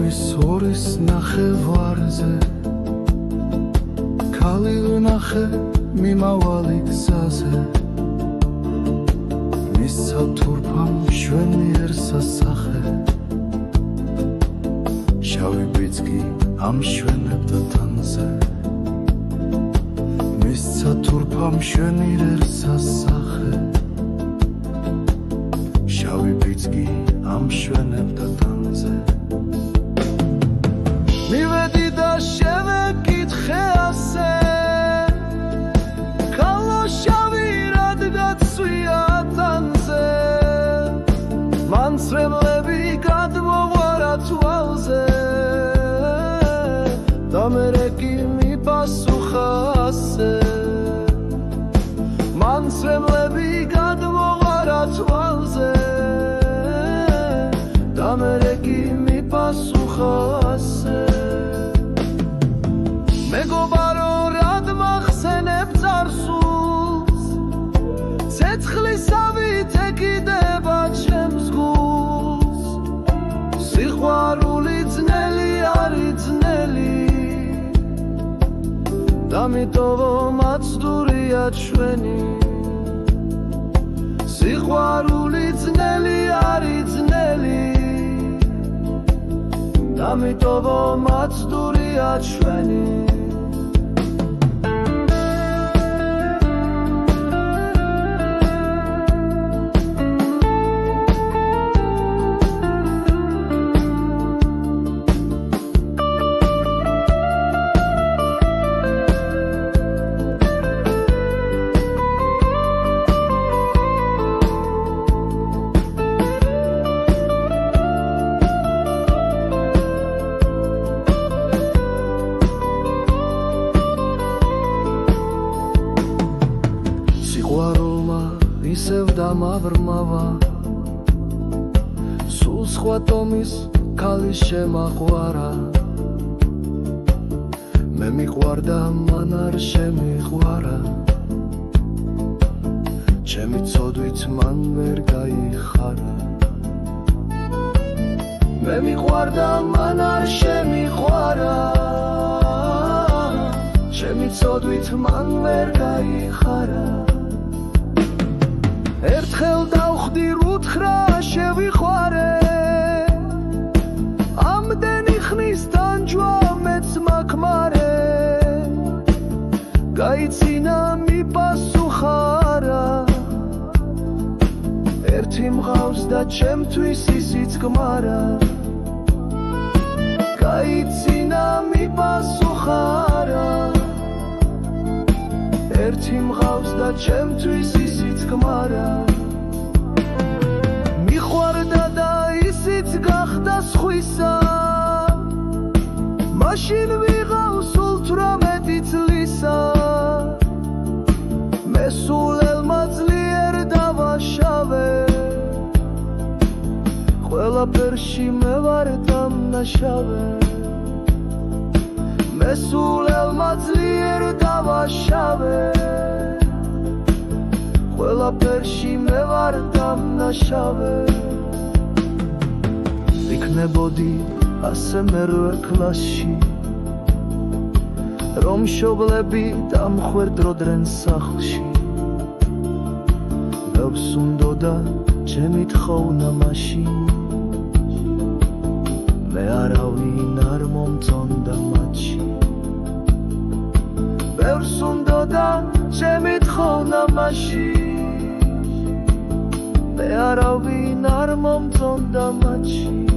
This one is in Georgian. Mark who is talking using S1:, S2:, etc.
S1: ორის ორის ნახევარზე ქალი ვნახე მიმავალი გზაზე მისცა თურფამ მშვენიერ სასახე შავი ბიძგი ამშვენებდა თანზე მისცა თურფამ მშვენიერ სასახე შავი ბიძგი ამშვენებდა თანზე მივედი და შევეკითხე ასე ქალო შავი რადგაცვია თანზე მანცრებლები გადმოღვარა თვალზე და მერე კი მიპასუხა ასე მანცრებლები გადმოღვარა თვალზე და მერე კი მიპასუხა ასე მეგობარო რად მახსენებ წარსულს ცეცხლისავით ეკიდება ჩემს გულს სიყვარული ძნელი არის ძნელი დამიტოვო მაცდურია ჩვენი სიყვარული ძნელი არის ძნელი დამიტოვო მაცდურია ჩვენი ისევ დამავრმავა სულ სხვა ტომის ქალის შემაყვარა მე მიყვარდა მან არ შემიყვარა ჩემი ცოდვით მან ვერ გაიხარა მე მიყვარდა მან არ შემიყვარა ჩემი ცოდვით მან ვერ გაიხარა ერთხელ დავხდი რუთხრა შევიხوارე ამდენი ხნის თანჯვა მეც მაქმარე გაიცინა მიპასუხარა ერთი მღავს და ჩემთვის ისიც გმარა გაიცინა მიპასუხარა ერთი მღავს და ჩემთვის ისიც გმარა მიყვარდა და ისიც გახდა სხვისა მაშინ ვიღავ სულ 18 წლისა მე სულელმა ძლიერ დავაშავე ყველაფერში მე ვარ დამნაშავე მე სულელმა ძლიერ დავაშავე ყველაფერში მე ვარ დამნაშავე ვიქნებოდი ასე მერვე კლასში რომ მშობლები დამხვერდროდნენ სახლში ბევრს უნდოდა ჩემი თხოვნა მაშინ მე არავინ არ მომწონდა მათში ბევრს უნდოდა ჩემი თხოვნა მაშინ მე არავინ არ მომწონდა მათში